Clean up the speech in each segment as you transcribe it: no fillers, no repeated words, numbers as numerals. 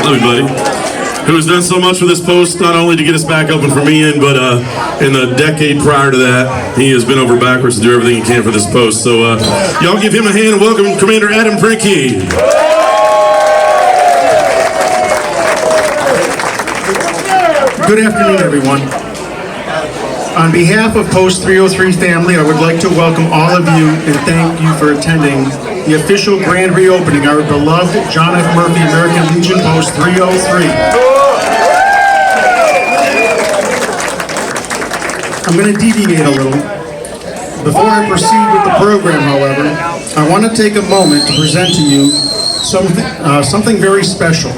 Hello, everybody. Who has done so much for this post, not only to get us back open from Ian, but in the decade prior to that, he has been over backwards to do everything he can for this post. So y'all give him a hand and welcome Commander Adam Pricky. Good afternoon, everyone. On behalf of Post 303 family, I would like to welcome all of you and thank you for attending the official grand reopening of our beloved John F. Murphy American Legion Post 303. I'm going to deviate a little. Before I proceed with the program, however, I want to take a moment to present to you something very special.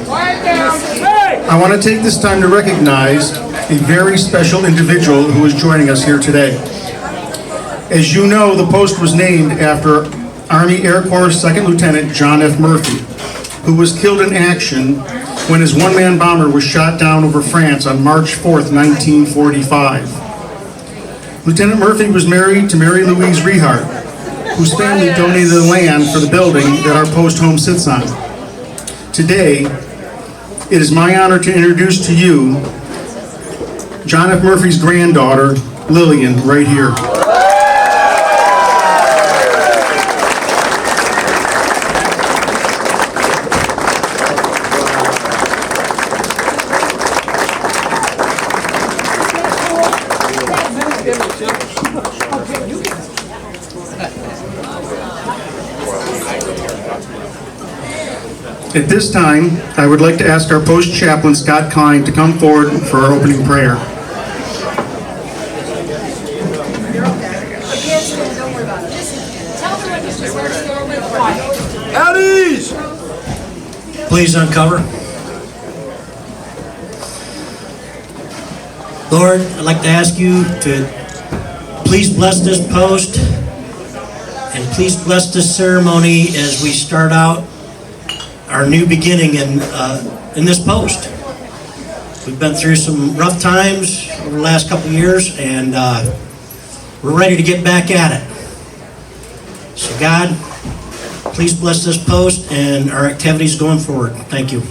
I want to take this time to recognize a very special individual who is joining us here today. As you know, the post was named after Army Air Corps 2nd Lieutenant John F. Murphy, who was killed in action when his one-man bomber was shot down over France on March 4th, 1945. Lieutenant Murphy was married to Mary Louise Rehart, whose family donated the land for the building that our post home sits on. Today, it is my honor to introduce to you John F. Murphy's granddaughter, Lillian, right here. At this time, I would like to ask our post chaplain, Scott Klein, to come forward for our opening prayer. Attendees! Please uncover. Lord, I'd like to ask you to please bless this post and please bless this ceremony as we start out our new beginning in this post. We've been through some rough times over the last couple of years, and we're ready to get back at it. So God, please bless this post and our activities going forward. Thank you.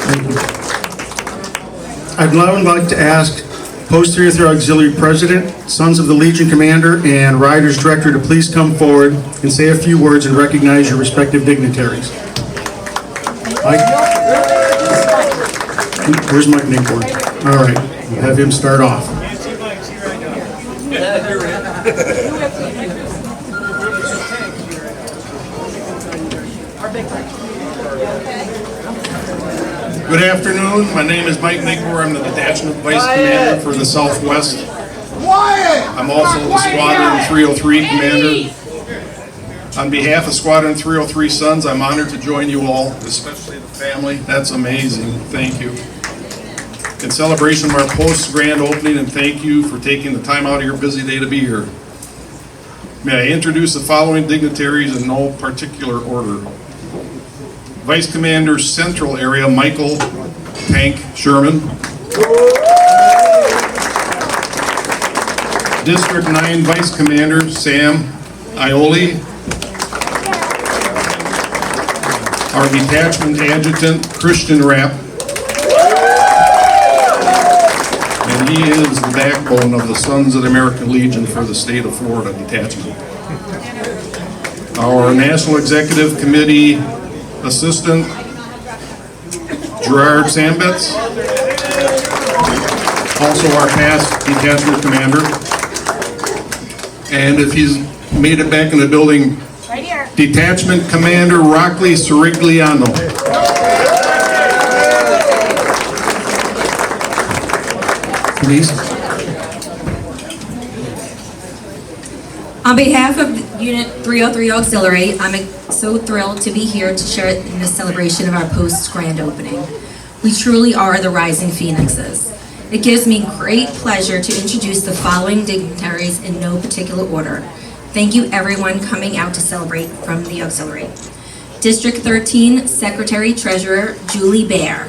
Thank you. I'd now like to ask Post 303 Auxiliary President, Sons of the Legion Commander, and Riders Director to please come forward and say a few words and recognize your respective dignitaries. Mike? Where's Mike Nickborn? All right, we'll have him start off. Good afternoon. My name is Mike Nigbor. I'm the Detachment Vice Commander for the Southwest. I'm also the Squadron 303 Commander. On behalf of Squadron 303 Sons, I'm honored to join you all, especially the family. That's amazing. Thank you. In celebration of our post grand opening, and thank you for taking the time out of your busy day to be here. May I introduce the following dignitaries in no particular order. Vice Commander Central Area, Michael Tank Sherman. District 9 Vice Commander Sam Ioli. Our Detachment Adjutant Christian Rapp. And he is the backbone of the Sons of the American Legion for the state of Florida Detachment. Our National Executive Committee Assistant Gerard Sambetz, also our past detachment commander, and if he's made it back in the building, right here, Detachment Commander Rockley Sirigliano. Please. On behalf of Unit 303 Auxiliary, I'm so thrilled to be here to share in this celebration of our post-grand opening. We truly are the rising phoenixes. It gives me great pleasure to introduce the following dignitaries in no particular order. Thank you everyone coming out to celebrate from the Auxiliary. District 13 Secretary Treasurer Julie Baer.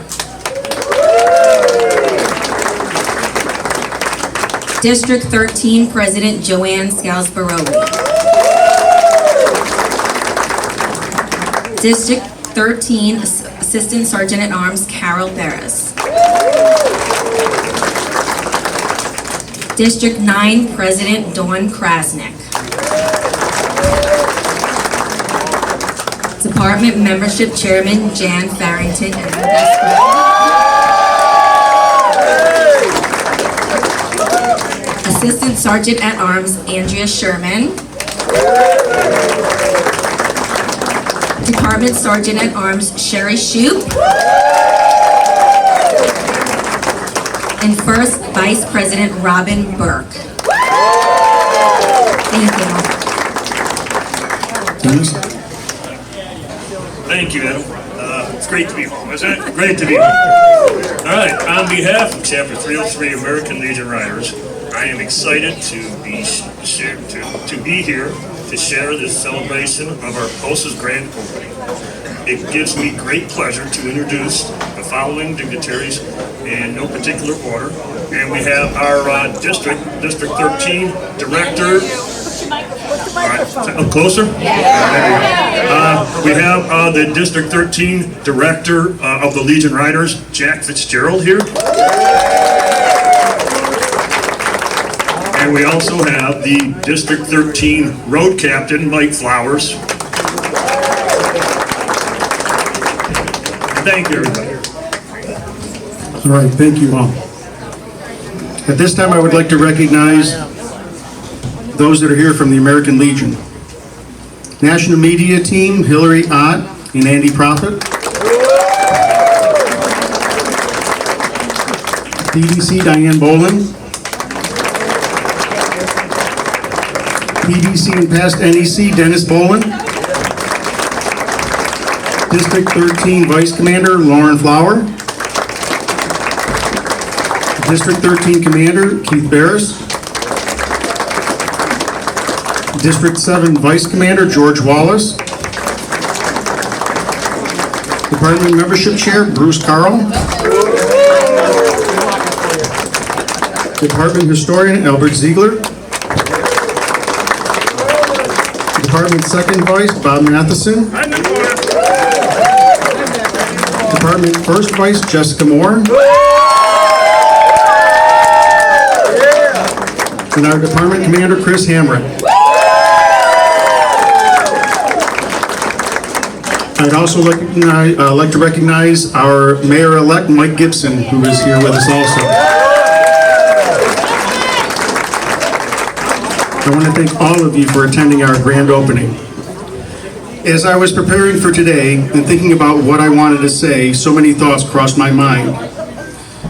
District 13 President Joanne Scalsbaroli. District 13 Assistant Sergeant at Arms Carol Barris. District 9 President Dawn Krasnick. Department Membership Chairman Jan Farrington. Assistant Sergeant at Arms Andrea Sherman. Department Sergeant at Arms Sherry Shoup. And First Vice President Robin Burke. Thank you. Thank you, Adam. It's great to be home, isn't it? Great to be home. All right, on behalf of Chapter 303 American Legion Riders, I am excited to be here to share this celebration of our post's grand opening. It gives me great pleasure to introduce the following dignitaries in no particular order. And we have our District 13 Director. Closer? We have the District 13 Director of the Legion Riders, Jack Fitzgerald here. And we also have the District 13 Road Captain, Mike Flowers. Thank you, everybody. All right, thank you all. At this time, I would like to recognize those that are here from the American Legion. National Media Team, Hillary Ott and Andy Prophet. PDC, Diane Boland. PDC and past NEC, Dennis Boland. District 13 Vice Commander, Lauren Flower. District 13 Commander, Keith Barris. District 7 Vice Commander, George Wallace. Department Membership Chair, Bruce Carl. Department Historian, Albert Ziegler. Department Second Vice, Bob Matheson. Department First Vice, Jessica Moore. And our Department Commander, Chris Hamrick. I'd also like to recognize our Mayor-elect, Mike Gibson, who is here with us also. I want to thank all of you for attending our grand opening. As I was preparing for today and thinking about what I wanted to say, so many thoughts crossed my mind.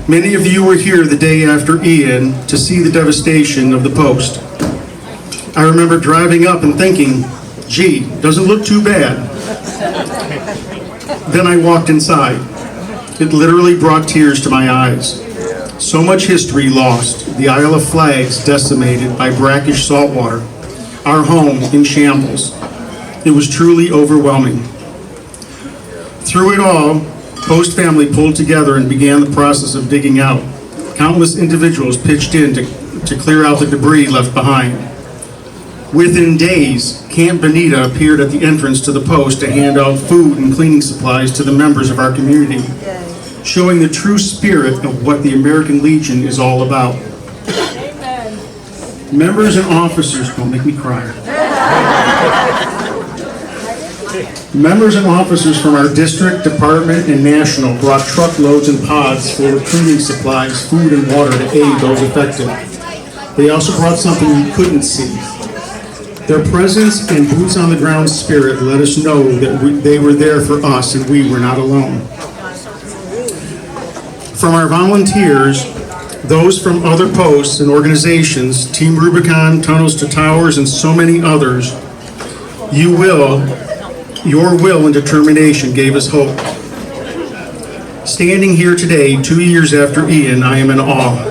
Many of you were here the day after Ian to see the devastation of the post. I remember driving up and thinking, gee, doesn't look too bad. Then I walked inside. It literally brought tears to my eyes. So much history lost, the Isle of Flags decimated by brackish saltwater, our home in shambles. It was truly overwhelming. Through it all, Post family pulled together and began the process of digging out. Countless individuals pitched in to clear out the debris left behind. Within days, Camp Bonita appeared at the entrance to the post to hand out food and cleaning supplies to the members of our community, showing the true spirit of what the American Legion is all about. Amen. Members and officers, don't make me cry. Members and officers from our district, department, and national brought truckloads and pods full of cleaning supplies, food, and water to aid those affected. They also brought something we couldn't see. Their presence and boots on the ground spirit let us know that they were there for us and we were not alone. From our volunteers, those from other posts and organizations, Team Rubicon, Tunnels to Towers, and so many others, your will and determination gave us hope. Standing here today, 2 years after Ian, I am in awe.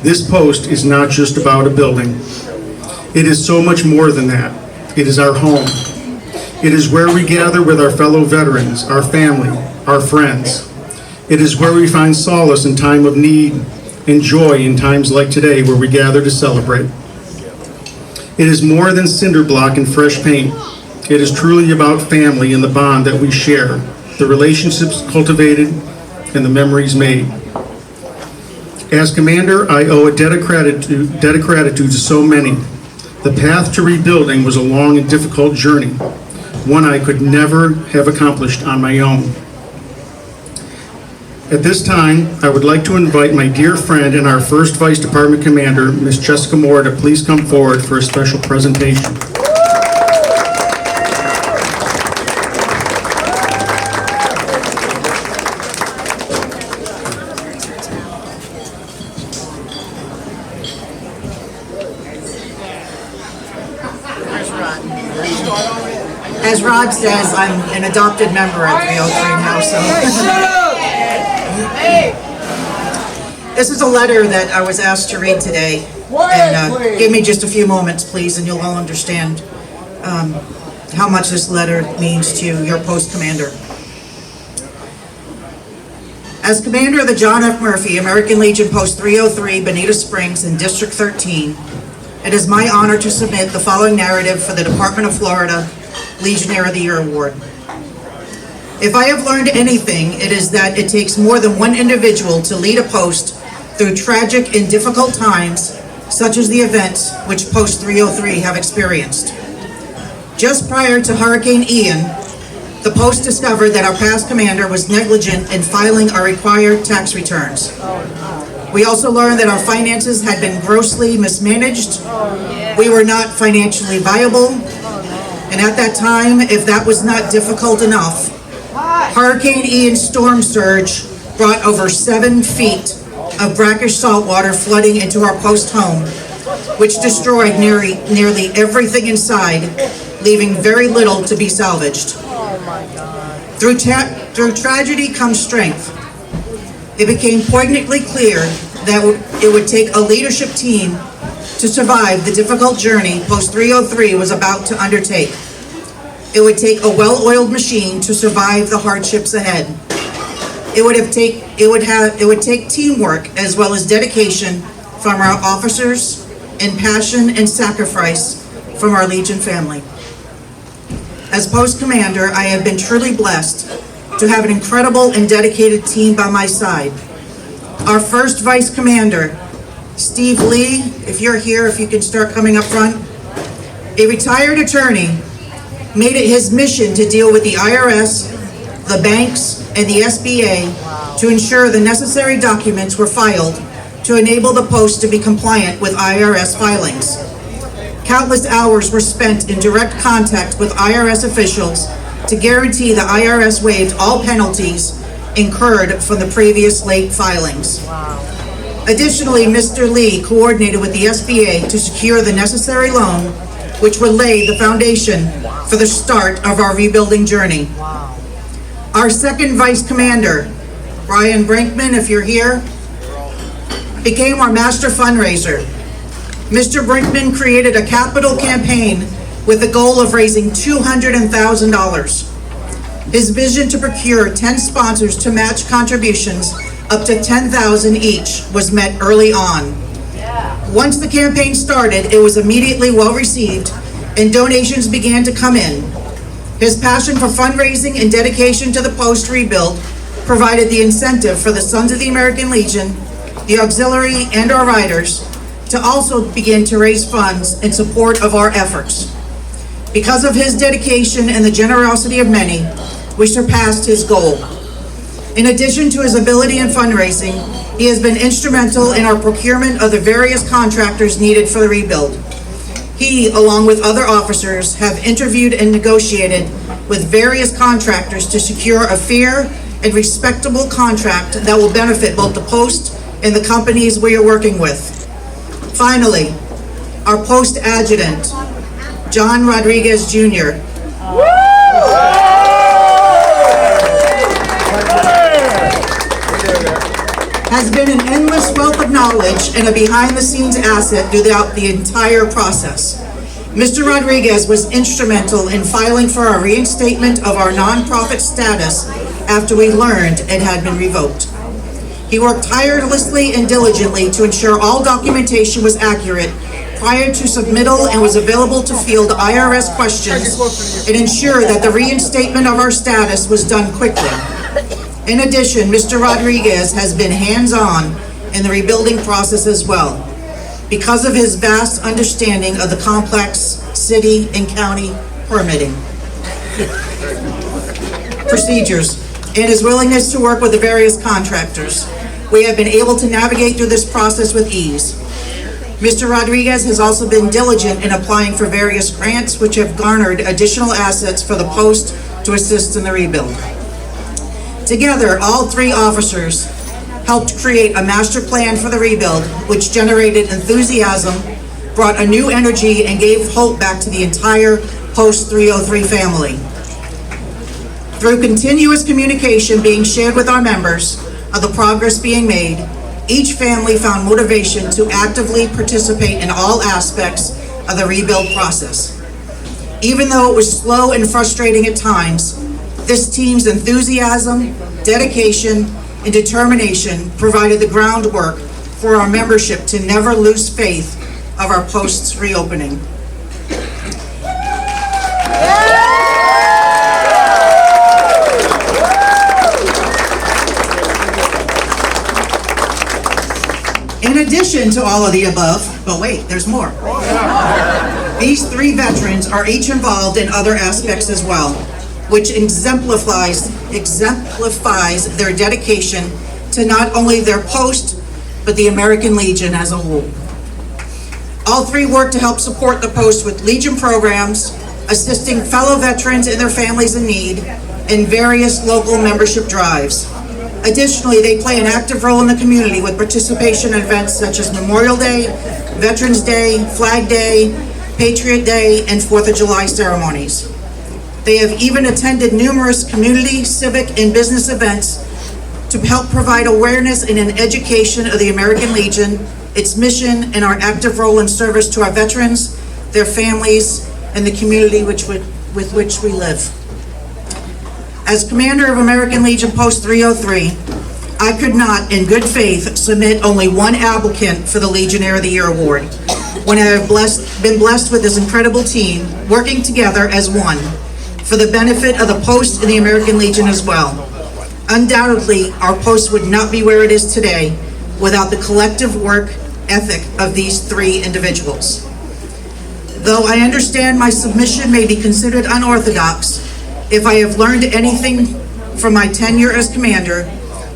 This post is not just about a building. It is so much more than that. It is our home. It is where we gather with our fellow veterans, our family, our friends. It is where we find solace in time of need and joy in times like today where we gather to celebrate. It is more than cinder block and fresh paint. It is truly about family and the bond that we share, the relationships cultivated, and the memories made. As Commander, I owe a debt of gratitude to so many. The path to rebuilding was a long and difficult journey, one I could never have accomplished on my own. At this time, I would like to invite my dear friend and our first Vice Department Commander, Ms. Jessica Moore, to please come forward for a special presentation. As Rod says, I'm an adopted member at 303 now, so. This is a letter that I was asked to read today. And give me just a few moments, please, and you'll all understand how much this letter means to your post commander. As commander of the John F. Murphy American Legion Post 303, Bonita Springs in District 13, it is my honor to submit the following narrative for the Department of Florida Legionnaire of the Year Award. If I have learned anything, it is that it takes more than one individual to lead a post through tragic and difficult times, such as the events which Post 303 have experienced. Just prior to Hurricane Ian, the post discovered that our past commander was negligent in filing our required tax returns. We also learned that our finances had been grossly mismanaged. We were not financially viable. And at that time, if that was not difficult enough, Hurricane Ian's storm surge brought over 7 feet of brackish saltwater flooding into our post home, which destroyed nearly everything inside, leaving very little to be salvaged. Through tragedy comes strength. It became poignantly clear that it would take a leadership team to survive the difficult journey Post 303 was about to undertake. It would take a well-oiled machine to survive the hardships ahead. It would take teamwork as well as dedication from our officers and passion and sacrifice from our Legion family. As post commander, I have been truly blessed to have an incredible and dedicated team by my side. Our first vice commander, Steve Lee, if you're here, if you can start coming up front, a retired attorney, made it his mission to deal with the IRS, the banks, and the SBA to ensure the necessary documents were filed to enable the post to be compliant with IRS filings. Countless hours were spent in direct contact with IRS officials to guarantee the IRS waived all penalties incurred from the previous late filings. Additionally, Mr. Lee coordinated with the SBA to secure the necessary loan, which would lay the foundation for the start of our rebuilding journey. Our second vice commander, Brian Brinkman, if you're here, became our master fundraiser. Mr. Brinkman created a capital campaign with the goal of raising $200,000. His vision to procure 10 sponsors to match contributions up to $10,000 each was met early on. Once the campaign started, it was immediately well received and donations began to come in. His passion for fundraising and dedication to the post rebuild provided the incentive for the Sons of the American Legion, the auxiliary, and our riders to also begin to raise funds in support of our efforts. Because of his dedication and the generosity of many, we surpassed his goal. In addition to his ability in fundraising, he has been instrumental in our procurement of the various contractors needed for the rebuild. He, along with other officers, have interviewed and negotiated with various contractors to secure a fair and respectable contract that will benefit both the post and the companies we are working with. Finally, our post adjutant, John Rodriguez Jr. has been an endless wealth of knowledge and a behind-the-scenes asset throughout the entire process. Mr. Rodriguez was instrumental in filing for our reinstatement of our nonprofit status after we learned it had been revoked. He worked tirelessly and diligently to ensure all documentation was accurate prior to submittal and was available to field IRS questions and ensure that the reinstatement of our status was done quickly. In addition, Mr. Rodriguez has been hands-on in the rebuilding process as well, because of his vast understanding of the complex city and county permitting procedures and his willingness to work with the various contractors. We have been able to navigate through this process with ease. Mr. Rodriguez has also been diligent in applying for various grants which have garnered additional assets for the post to assist in the rebuild. Together, all three officers helped create a master plan for the rebuild, which generated enthusiasm, brought a new energy, and gave hope back to the entire Post 303 family. Through continuous communication being shared with our members of the progress being made, each family found motivation to actively participate in all aspects of the rebuild process. Even though it was slow and frustrating at times, this team's enthusiasm, dedication, and determination provided the groundwork for our membership to never lose faith of our post's reopening. In addition to all of the above, but wait, there's more. These three veterans are each involved in other aspects as well, which exemplifies their dedication to not only their post, but the American Legion as a whole. All three work to help support the post with Legion programs, assisting fellow veterans and their families in need, and various local membership drives. Additionally, they play an active role in the community with participation in events such as Memorial Day, Veterans Day, Flag Day, Patriot Day, and 4th of July ceremonies. They have even attended numerous community, civic, and business events to help provide awareness and an education of the American Legion, its mission, and our active role in service to our veterans, their families, and the community with which we live. As Commander of American Legion Post 303, I could not, in good faith, submit only one applicant for the Legionnaire of the Year award, when I have been blessed with this incredible team, working together as one, for the benefit of the post and the American Legion as well. Undoubtedly, our post would not be where it is today without the collective work ethic of these three individuals. Though I understand my submission may be considered unorthodox, if I have learned anything from my tenure as commander,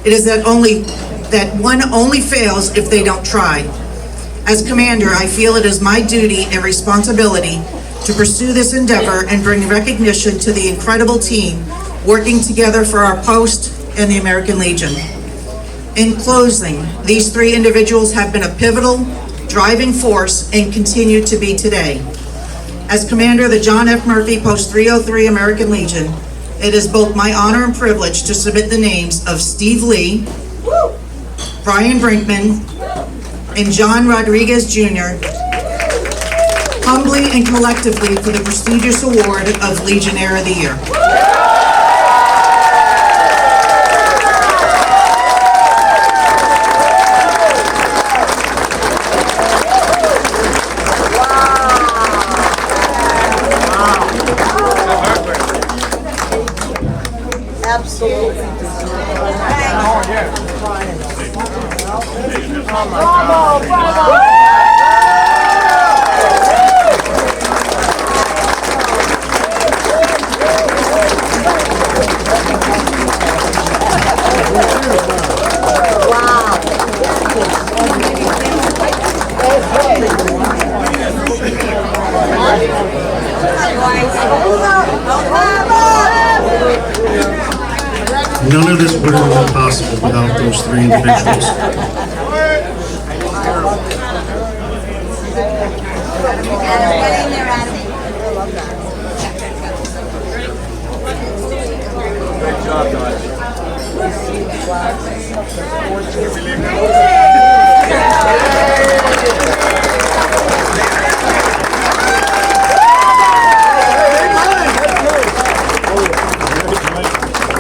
it is that one only fails if they don't try. As commander, I feel it is my duty and responsibility to pursue this endeavor and bring recognition to the incredible team working together for our post and the American Legion. In closing, these three individuals have been a pivotal, driving force and continue to be today. As Commander of the John F. Murphy Post 303 American Legion, it is both my honor and privilege to submit the names of Steve Lee, Brian Brinkman, and John Rodriguez Jr. humbly and collectively for the prestigious award of Legionnaire of the Year. None of this would have been possible without those three individuals.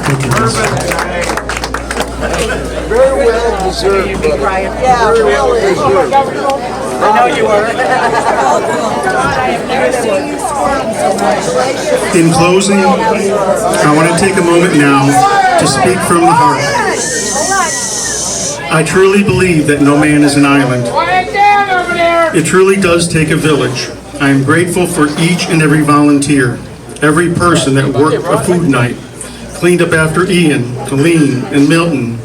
Thank you. Very well deserved, brother. Yeah, Very well deserved. I know you are. In closing, I want to take a moment now to speak from the heart. I truly believe that no man is an island. It truly does take a village. I am grateful for each and every volunteer, every person that worked a food night, cleaned up after Ian, Colleen, and Milton,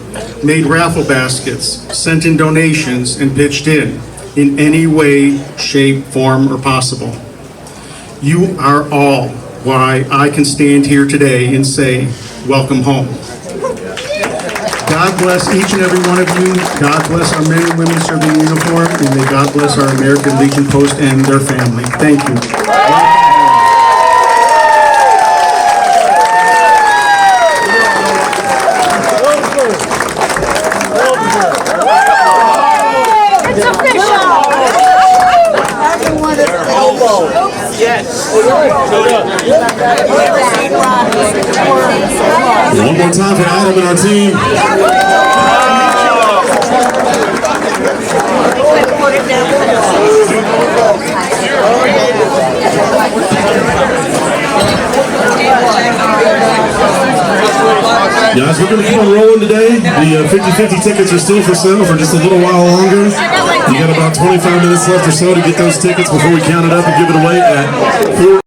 made raffle baskets, sent in donations, and pitched in any way, shape, form, or possible. You are all why I can stand here today and say, welcome home. God bless each and every one of you. God bless our men and women serving in uniform, and may God bless our American Legion Post and their family. Thank you. It's official! Everyone is elbow. Yes. One more time for Adam and our team. Guys, we're going to keep on rolling today. The 50-50 tickets are still for sale for just a little while longer. You got about 25 minutes left or so to get those tickets before we count it up and give it away at 4.